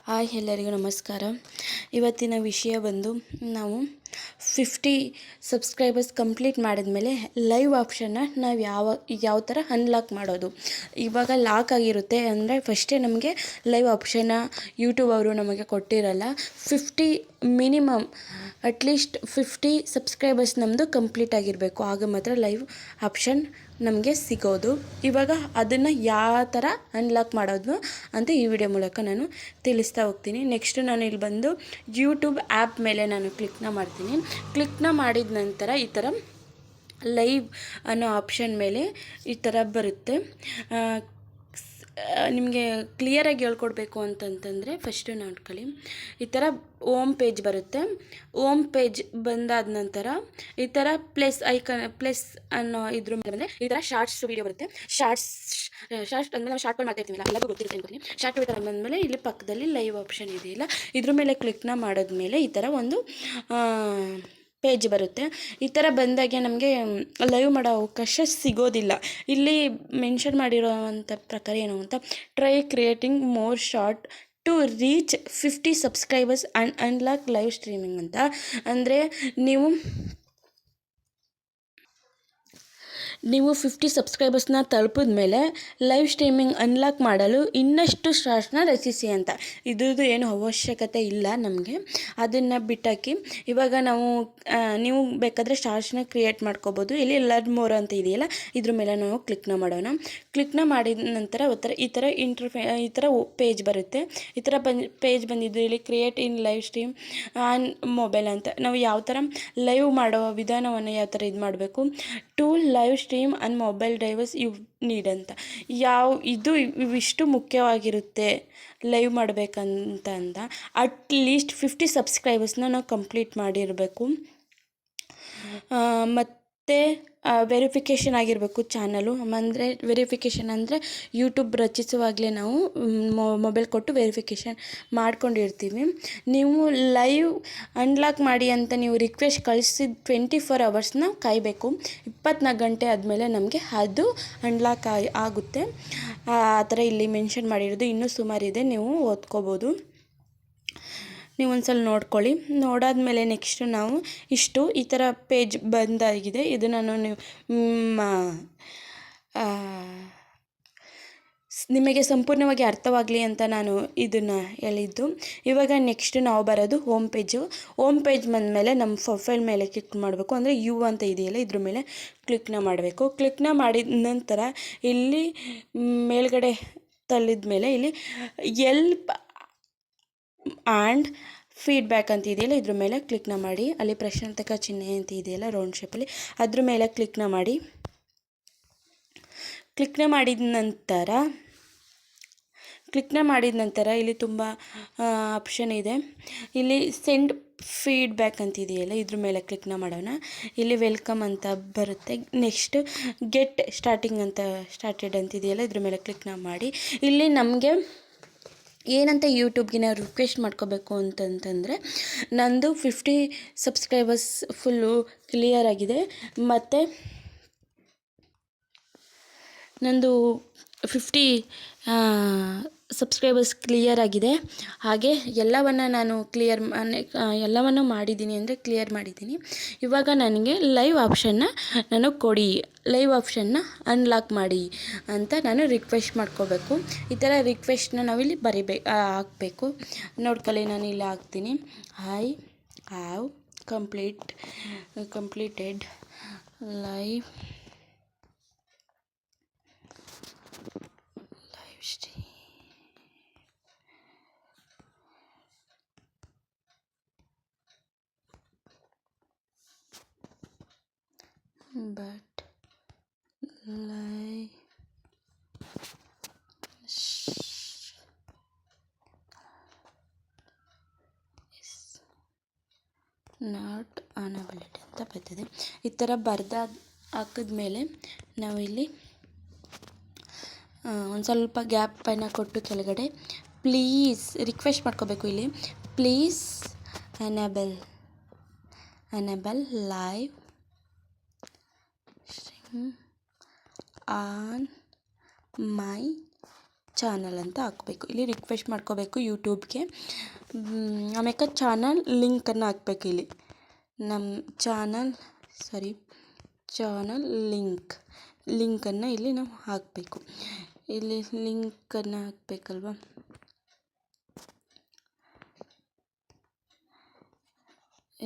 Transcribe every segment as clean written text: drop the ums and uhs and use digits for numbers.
Hi ಎಲ್ಲರಿಗೂ ನಮಸ್ಕಾರ. ಇವತ್ತಿನ ವಿಷಯ ಬಂದು ನಾವು 50 ಸಬ್ಸ್ಕ್ರೈಬರ್ಸ್ ಕಂಪ್ಲೀಟ್ ಮಾಡಿದ್ಮೇಲೆ ಲೈವ್ ಆಪ್ಷನ್ನ ನಾವು ಯಾವ ಥರ ಅನ್ಲಾಕ್ ಮಾಡೋದು. ಇವಾಗ ಲಾಕ್ ಆಗಿರುತ್ತೆ ಅಂದರೆ ಫಸ್ಟೇ ನಮಗೆ ಲೈವ್ ಆಪ್ಷನ್ನ ಯೂಟ್ಯೂಬ್ ಅವರು ನಮಗೆ ಕೊಟ್ಟಿರಲ್ಲ. 50 ಮಿನಿಮಮ್ ಅಟ್ಲೀಸ್ಟ್ 50 ಸಬ್ಸ್ಕ್ರೈಬರ್ಸ್ ನಮ್ಮದು ಕಂಪ್ಲೀಟ್ ಆಗಿರಬೇಕು, ಆಗ ಮಾತ್ರ ಲೈವ್ ಆಪ್ಷನ್ ನಮಗೆ ಸಿಗೋದು. ಇವಾಗ ಅದನ್ನು ಯಾವ ಥರ ಅನ್ಲಾಕ್ ಮಾಡೋದು ಅಂತ ಈ ವಿಡಿಯೋ ಮೂಲಕ ನಾನು ತಿಳಿಸ್ತಾ ಹೋಗ್ತೀನಿ. ನೆಕ್ಸ್ಟ್ ನಾನು ಇಲ್ಲಿ ಬಂದು ಯೂಟ್ಯೂಬ್ ಆ್ಯಪ್ ಮೇಲೆ ನಾನು ಕ್ಲಿಕ್ನ ಮಾಡ್ತೀನಿ. ಕ್ಲಿಕ್ನ ಮಾಡಿದ ನಂತರ ಈ ಥರ ಲೈವ್ ಅನ್ನೋ ಆಪ್ಷನ್ ಮೇಲೆ ಈ ಥರ ಬರುತ್ತೆ. ನಿಮಗೆ ಕ್ಲಿಯರಾಗಿ ಹೇಳ್ಕೊಡ್ಬೇಕು ಅಂತಂತಂದರೆ ಫಸ್ಟು ನೋಡ್ಕೊಳ್ಳಿ. ಈ ಥರ ಓಮ್ ಪೇಜ್ ಬರುತ್ತೆ. ಓಮ್ ಪೇಜ್ ಬಂದಾದ ನಂತರ ಈ ಥರ ಪ್ಲಸ್ ಅನ್ನೋ ಇದ್ರ ಮೇಲೆ ಬಂದರೆ ಈ ಥರ ಶಾರ್ಟ್ಸ್ ವೀಡಿಯೋ ಬರುತ್ತೆ. ಶಾರ್ಟ್ಸ್ ಅಂದರೆ ನಾವು ಶಾರ್ಟ್ಗಳು ಮಾಡ್ತಾ ಇರ್ತೀವಿಲ್ಲ, ಎಲ್ಲರಿಗೂ ಗೊತ್ತಿರುತ್ತೆ ಅನ್ಕೋತೀನಿ. ಶಾರ್ಟ್ ವಿಡಿಯೋ ಬಂದಮೇಲೆ ಇಲ್ಲಿ ಪಕ್ಕದಲ್ಲಿ ಲೈವ್ ಆಪ್ಷನ್ ಇದೆಯಲ್ಲ, ಇದ್ರ ಮೇಲೆ ಕ್ಲಿಕ್ನ ಮಾಡಿದ್ಮೇಲೆ ಈ ಥರ ಒಂದು ಪೇಜ್ ಬರುತ್ತೆ. ಈ ಥರ ಬಂದಾಗೆ ನಮಗೆ ಲೈವ್ ಮಾಡೋ ಅವಕಾಶ ಸಿಗೋದಿಲ್ಲ. ಇಲ್ಲಿ ಮೆನ್ಷನ್ ಮಾಡಿರೋವಂಥ ಪ್ರಕಾರ ಏನು ಅಂತ, try creating more short to reach 50 subscribers and unlock live streaming ಅಂತ. ಅಂದರೆ ನೀವು 50 ಸಬ್ಸ್ಕ್ರೈಬರ್ಸ್ನ ತಲುಪಿದ ಮೇಲೆ ಲೈವ್ ಸ್ಟ್ರೀಮಿಂಗ್ ಅನ್ಲಾಕ್ ಮಾಡಲು ಇನ್ನಷ್ಟು ಶಾರ್ಟ್ಸ್ನ ರಚಿಸಿ ಅಂತ. ಇದ್ರದ್ದು ಏನು ಅವಶ್ಯಕತೆ ಇಲ್ಲ ನಮಗೆ, ಅದನ್ನು ಬಿಟ್ಟಾಕಿ ಇವಾಗ ನೀವು ಬೇಕಾದರೆ ಶಾರ್ಟ್ಸ್ನ ಕ್ರಿಯೇಟ್ ಮಾಡ್ಕೋಬೋದು. ಇಲ್ಲಿ ಲರ್ನ್ ಮೋರ್ ಅಂತ ಇದೆಯಲ್ಲ, ಇದ್ರ ಮೇಲೆ ನಾವು ಕ್ಲಿಕ್ನ ಮಾಡೋಣ. ಕ್ಲಿಕ್ನ ಮಾಡಿದ ನಂತರ ಈ ಥರ ಪೇಜ್ ಬರುತ್ತೆ. ಈ ಥರ ಪೇಜ್ ಬಂದಿದ್ದು ಇಲ್ಲಿ create in live stream on mobile ಅಂತ. ನಾವು ಯಾವ ಥರ ಲೈವ್ ಮಾಡೋ ವಿಧಾನವನ್ನು ಯಾವ ಥರ ಇದು ಮಾಡಬೇಕು, to live stream on mobile device you need ಅಂತ. ಇವಿಷ್ಟು ಮುಖ್ಯವಾಗಿರುತ್ತೆ ಲೈವ್ ಮಾಡಬೇಕಂತ ಅಟ್ಲೀಸ್ಟ್ 50 ಸಬ್ಸ್ಕ್ರೈಬರ್ಸ್ನ ನಾವು ಕಂಪ್ಲೀಟ್ ಮಾಡಿರಬೇಕು. ಮತ್ತು ವೆರಿಫಿಕೇಷನ್ ಆಗಿರಬೇಕು ಚಾನಲು. ಅಂದರೆ ವೆರಿಫಿಕೇಷನ್ ಅಂದರೆ ಯೂಟ್ಯೂಬ್ ರಚಿಸುವಾಗಲೇ ನಾವು ಮೊಬೈಲ್ ಕೊಟ್ಟು ವೆರಿಫಿಕೇಷನ್ ಮಾಡ್ಕೊಂಡಿರ್ತೀವಿ. ನೀವು ಲೈವ್ ಅನ್ಲಾಕ್ ಮಾಡಿ ಅಂತ ನೀವು ರಿಕ್ವೆಸ್ಟ್ ಕಳಿಸಿದ 24 ಅವರ್ಸ್ನ ಕಾಯಬೇಕು. 24 ಗಂಟೆ ಆದಮೇಲೆ ನಮಗೆ ಅದು ಅನ್ಲಾಕ್ ಆಗುತ್ತೆ. ಆ ಥರ ಇಲ್ಲಿ ಮೆನ್ಷನ್ ಮಾಡಿರೋದು ಇನ್ನೂ ಸುಮಾರಿದೆ, ನೀವು ಓದ್ಕೋಬೋದು. ನೀವು ಒಂದ್ಸಲ ನೋಡ್ಕೊಳ್ಳಿ. ನೋಡಾದ್ಮೇಲೆ ನೆಕ್ಸ್ಟ್ ನಾವು ಈ ಥರ ಪೇಜ್ ಬಂದಾಗಿದೆ. ಇದು ನಾನು ನಿಮಗೆ ಸಂಪೂರ್ಣವಾಗಿ ಅರ್ಥವಾಗಲಿ ಅಂತ ನಾನು ಇದನ್ನು ಹೇಳಿದ್ದು. ಇವಾಗ ನೆಕ್ಸ್ಟ್ ನಾವು ಬರೋದು ಹೋಮ್ ಪೇಜು. ಹೋಮ್ ಪೇಜ್ ಬಂದಮೇಲೆ ನಮ್ಮ ಪ್ರೊಫೈಲ್ ಮೇಲೆ ಕ್ಲಿಕ್ ಮಾಡಬೇಕು. ಅಂದರೆ ಯು ಅಂತ ಇದೆಯಲ್ಲ, ಇದ್ರ ಮೇಲೆ ಕ್ಲಿಕ್ನ ಮಾಡಬೇಕು. ಕ್ಲಿಕ್ನ ಮಾಡಿದ ನಂತರ ಇಲ್ಲಿ ಮೇಲ್ಗಡೆ ತಳ್ಳಿದ ಮೇಲೆ ಇಲ್ಲಿ ಎಲ್ಪ್ ಆ್ಯಂಡ್ ಫೀಡ್ಬ್ಯಾಕ್ ಅಂತ ಇದೆಯಲ್ಲ, ಇದ್ರ ಮೇಲೆ ಕ್ಲಿಕ್ನ ಮಾಡಿ. ಅಲ್ಲಿ ಪ್ರಶ್ನಾರ್ಥಕ ಚಿಹ್ನೆ ಅಂತ ಇದೆಯಲ್ಲ ರೌಂಡ್ ಶೇಪಲ್ಲಿ, ಅದ್ರ ಮೇಲೆ ಕ್ಲಿಕ್ನ ಮಾಡಿ. ಕ್ಲಿಕ್ನ ಮಾಡಿದ ನಂತರ ಇಲ್ಲಿ ತುಂಬ ಆಪ್ಷನ್ ಇದೆ. ಇಲ್ಲಿ ಸೆಂಡ್ ಫೀಡ್ಬ್ಯಾಕ್ ಅಂತ ಇದೆಯಲ್ಲ, ಇದ್ರ ಮೇಲೆ ಕ್ಲಿಕ್ನ ಮಾಡೋಣ. ಇಲ್ಲಿ ವೆಲ್ಕಮ್ ಅಂತ ಬರುತ್ತೆ. ನೆಕ್ಸ್ಟ್ ಗೆಟ್ ಸ್ಟಾರ್ಟೆಡ್ ಅಂತ ಇದೆಯಲ್ಲ, ಇದ್ರ ಮೇಲೆ ಕ್ಲಿಕ್ನ ಮಾಡಿ. ಇಲ್ಲಿ ನಮಗೆ ಏನಂತ ಯೂಟ್ಯೂಬ್ಗೆ ನಾವು ರಿಕ್ವೆಸ್ಟ್ ಮಾಡ್ಕೋಬೇಕು ಅಂತಂತಂದರೆ, ನಂದು 50 ಸಬ್ಸ್ಕ್ರೈಬರ್ಸ್ ಫುಲ್ಲು ಕ್ಲಿಯರ್ ಆಗಿದೆ, ಮತ್ತು ನಂದು 50 ಸಬ್ಸ್ಕ್ರೈಬರ್ಸ್ ಕ್ಲಿಯರ್ ಆಗಿದೆ. ಹಾಗೆ ಎಲ್ಲವನ್ನು ಮಾಡಿದ್ದೀನಿ, ಅಂದರೆ ಕ್ಲಿಯರ್ ಮಾಡಿದ್ದೀನಿ. ಇವಾಗ ನನಗೆ ಲೈವ್ ಆಪ್ಷನ್ನ ಕೊಡಿ, ಲೈವ್ ಆಪ್ಷನ್ನ ಅನ್ಲಾಕ್ ಮಾಡಿ ಅಂತ ನಾನು ರಿಕ್ವೆಸ್ಟ್ ಮಾಡ್ಕೋಬೇಕು. ಈ ಥರ ರಿಕ್ವೆಸ್ಟ್ನ ನಾವಿಲ್ಲಿ ಹಾಕಬೇಕು. ನೋಡ್ಕೊಳ್ಳಿ, ನಾನು ಇಲ್ಲಿ ಹಾಕ್ತೀನಿ. I have completed live stream but live is not unavailable ಅಂತ ಬರ್ತದೆ. ಈ ಥರ ಹಾಕಿದ್ಮೇಲೆ ನಾವು ಇಲ್ಲಿ ಒಂದು ಸ್ವಲ್ಪ ಗ್ಯಾಪನ್ನು ಕೊಟ್ಟು ಕೆಳಗಡೆ ಪ್ಲೀಸ್ ರಿಕ್ವೆಸ್ಟ್ ಮಾಡ್ಕೋಬೇಕು. ಇಲ್ಲಿ please enable live stream on my channel ಅಂತ ಹಾಕಬೇಕು. ಇಲ್ಲಿ ರಿಕ್ವೆಸ್ಟ್ ಮಾಡ್ಕೋಬೇಕು ಯೂಟ್ಯೂಬ್ಗೆ. ಆಮೇಲೆ ಚಾನಲ್ ಲಿಂಕನ್ನು ಹಾಕಬೇಕು. ಇಲ್ಲಿ ನಮ್ಮ ಚಾನಲ್ ಲಿಂಕನ್ನು ಇಲ್ಲಿ ನಾವು ಹಾಕಬೇಕು. ಇಲ್ಲಿ ಲಿಂಕನ್ನು ಹಾಕಬೇಕಲ್ವ.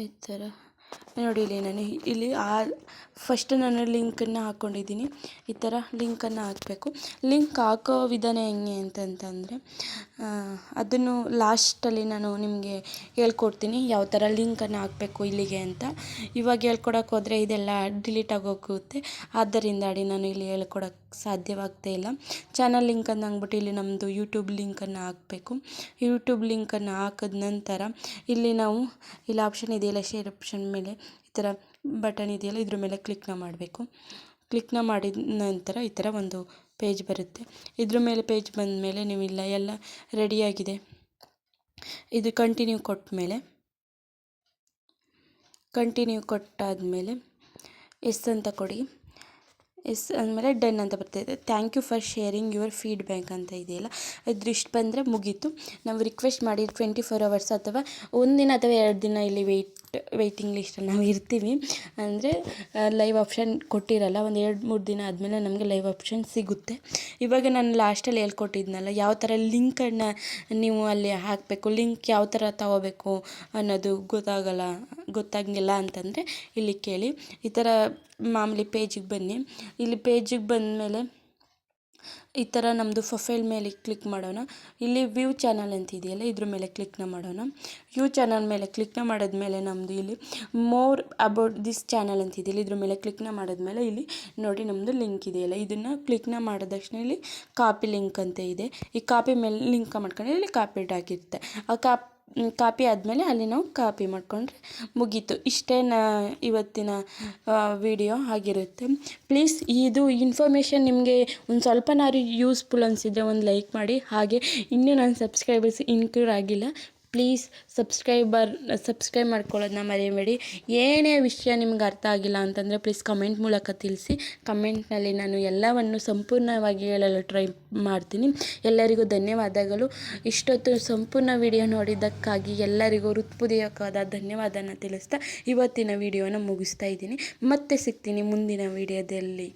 ಈ ಥರ ನೋಡಿ, ಇಲ್ಲಿ ಫಸ್ಟ್ ನಾನು ಲಿಂಕನ್ನು ಹಾಕ್ಕೊಂಡಿದ್ದೀನಿ. ಈ ಥರ ಲಿಂಕನ್ನು ಹಾಕಬೇಕು. ಲಿಂಕ್ ಹಾಕೋ ವಿಧಾನ ಹೆಂಗೆ ಅಂತಂತಂದರೆ ಅದನ್ನು ಲಾಸ್ಟಲ್ಲಿ ನಾನು ನಿಮಗೆ ಹೇಳ್ಕೊಡ್ತೀನಿ ಯಾವ ಥರ ಲಿಂಕನ್ನು ಹಾಕಬೇಕು ಇಲ್ಲಿಗೆ ಅಂತ. ಇವಾಗ ಹೇಳ್ಕೊಡಕ್ಕೆ ಹೋದರೆ ಇದೆಲ್ಲ ಡಿಲೀಟ್ ಆಗೋಗುತ್ತೆ. ಆದ್ದರಿಂದ ನಾನು ಇಲ್ಲಿ ಹೇಳ್ಕೊಡಕ್ಕೆ ಸಾಧ್ಯವಾಗ್ತಾ ಇಲ್ಲ. ಚಾನಲ್ ಲಿಂಕನ್ನು ಅಂದ್ಬಿಟ್ಟು ಇಲ್ಲಿ ನಮ್ಮದು ಯೂಟ್ಯೂಬ್ ಲಿಂಕನ್ನು ಹಾಕಬೇಕು. ಯೂಟ್ಯೂಬ್ ಲಿಂಕನ್ನು ಹಾಕಿದ ನಂತರ ಇಲ್ಲಿ ಆಪ್ಷನ್ ಇದೆಯಲ್ಲ, ಶೇರ್ ಆಪ್ಷನ್ ಮೇಲೆ ಈ ಥರ ಬಟನ್ ಇದೆಯಲ್ಲ, ಇದ್ರ ಮೇಲೆ ಕ್ಲಿಕ್ನ ಮಾಡಬೇಕು. ಕ್ಲಿಕ್ನ ಮಾಡಿದ ನಂತರ ಈ ಥರ ಒಂದು ಪೇಜ್ ಬರುತ್ತೆ. ಇದ್ರ ಮೇಲೆ ಪೇಜ್ ಬಂದ ಮೇಲೆ ನೀವು ಎಲ್ಲ ರೆಡಿಯಾಗಿದೆ. ಇದು ಕಂಟಿನ್ಯೂ ಕೊಟ್ಟಾದಮೇಲೆ ಎಸ್ ಅಂತ ಕೊಡಿ. ಎಸ್ ಅಂದಮೇಲೆ ಡನ್ ಅಂತ ಬರ್ತಾಯಿದೆ. Thank you for sharing your feedback ಅಂತ ಇದೆಯಲ್ಲ, ಇದಿಷ್ಟು ಬಂದರೆ ಮುಗೀತು. ನಾವು ರಿಕ್ವೆಸ್ಟ್ ಮಾಡಿ 24 hours ಅಥವಾ 1 ದಿನ ಅಥವಾ 2 ದಿನ ಇಲ್ಲಿ ವೆಯ್ಟಿಂಗ್ ಲಿಸ್ಟಲ್ಲಿ ನಾವು ಇರ್ತೀವಿ. ಅಂದರೆ ಲೈವ್ ಆಪ್ಷನ್ ಕೊಟ್ಟಿರಲ್ಲ. ಒಂದು 2-3 ದಿನ ಆದಮೇಲೆ ನಮಗೆ ಲೈವ್ ಆಪ್ಷನ್ ಸಿಗುತ್ತೆ. ಇವಾಗ ನಾನು ಲಾಸ್ಟಲ್ಲಿ ಹೇಳ್ಕೊಟ್ಟಿದ್ನಲ್ಲ ಯಾವ ಥರ ಲಿಂಕನ್ನು ನೀವು ಅಲ್ಲಿ ಹಾಕಬೇಕು, ಲಿಂಕ್ ಯಾವ ಥರ ತಗೋಬೇಕು ಅನ್ನೋದು ಗೊತ್ತಾಗಿಲ್ಲ ಅಂತಂದರೆ ಇಲ್ಲಿ ಕೇಳಿ. ಈ ಥರ ಮಾಮೂಲಿ ಪೇಜಿಗೆ ಬನ್ನಿ. ಇಲ್ಲಿ ಪೇಜಿಗೆ ಬಂದಮೇಲೆ ಈ ಥರ ನಮ್ಮದು ಪ್ರೊಫೈಲ್ ಮೇಲೆ ಕ್ಲಿಕ್ ಮಾಡೋಣ. ಇಲ್ಲಿ ವ್ಯೂ ಚಾನಲ್ ಅಂತ ಇದೆಯಲ್ಲ, ಇದ್ರ ಮೇಲೆ ಕ್ಲಿಕ್ನ ಮಾಡೋಣ. ವ್ಯೂ ಚಾನಲ್ ಮೇಲೆ ಕ್ಲಿಕ್ನ ಮಾಡಿದ್ಮೇಲೆ ನಮ್ಮದು ಇಲ್ಲಿ ಮೋರ್ ಅಬೌಟ್ ದಿಸ್ ಚಾನಲ್ ಅಂತ ಇದೆಯಲ್ಲ, ಇದ್ರ ಮೇಲೆ ಕ್ಲಿಕ್ನ ಮಾಡಿದ್ಮೇಲೆ ಇಲ್ಲಿ ನೋಡಿ ನಮ್ಮದು ಲಿಂಕ್ ಇದೆಯಲ್ಲ, ಇದನ್ನು ಕ್ಲಿಕ್ನ ಮಾಡಿದ ತಕ್ಷಣ ಇಲ್ಲಿ ಕಾಪಿ ಲಿಂಕ್ ಅಂತ ಇದೆ. ಈ ಕಾಪಿ ಮೇಲೆ ಲಿಂಕ್ ಮಾಡ್ಕೊಂಡು ಇಲ್ಲಿ ಕಾಪಿಡ್ ಆಗಿರುತ್ತೆ. ಆ ಕಾಪಿ ಆದಮೇಲೆ ಅಲ್ಲಿ ನಾವು ಕಾಪಿ ಮಾಡಿಕೊಂಡ್ರೆ ಮುಗೀತು. ಇಷ್ಟೇ ಇವತ್ತಿನ ವಿಡಿಯೋ ಆಗಿರುತ್ತೆ. ಪ್ಲೀಸ್ ಇದು ಇನ್ಫಾರ್ಮೇಷನ್ ನಿಮಗೆ ಒಂದು ಸ್ವಲ್ಪನಾದ್ರು ಯೂಸ್ಫುಲ್ ಅನಿಸಿದರೆ ಒಂದು ಲೈಕ್ ಮಾಡಿ. ಹಾಗೆ ಇನ್ನೂ ನನ್ನ ಸಬ್ಸ್ಕ್ರೈಬರ್ಸ್ ಇನ್ಕ್ಲೂಡ್ ಆಗಿಲ್ಲ, ಪ್ಲೀಸ್ ಸಬ್ಸ್ಕ್ರೈಬ್ ಮಾಡ್ಕೊಳ್ಳೋದನ್ನ ಮರೆಯಬೇಡಿ. ಏನೇ ವಿಷಯ ನಿಮ್ಗೆ ಅರ್ಥ ಆಗಿಲ್ಲ ಅಂತಂದರೆ ಪ್ಲೀಸ್ ಕಮೆಂಟ್ ಮೂಲಕ ತಿಳಿಸಿ. ಕಮೆಂಟ್ನಲ್ಲಿ ನಾನು ಎಲ್ಲವನ್ನು ಸಂಪೂರ್ಣವಾಗಿ ಹೇಳಲು ಟ್ರೈ ಮಾಡ್ತೀನಿ. ಎಲ್ಲರಿಗೂ ಧನ್ಯವಾದಗಳು. ಇಷ್ಟೊತ್ತು ಸಂಪೂರ್ಣ ವಿಡಿಯೋ ನೋಡಿದ್ದಕ್ಕಾಗಿ ಎಲ್ಲರಿಗೂ ಹೃತ್ಪೂರ್ವಕವಾದ ಧನ್ಯವಾದನ ತಿಳಿಸ್ತಾ ಇವತ್ತಿನ ವಿಡಿಯೋನ ಮುಗಿಸ್ತಾ ಇದ್ದೀನಿ. ಮತ್ತೆ ಸಿಗ್ತೀನಿ ಮುಂದಿನ ವಿಡಿಯೋದಲ್ಲಿ.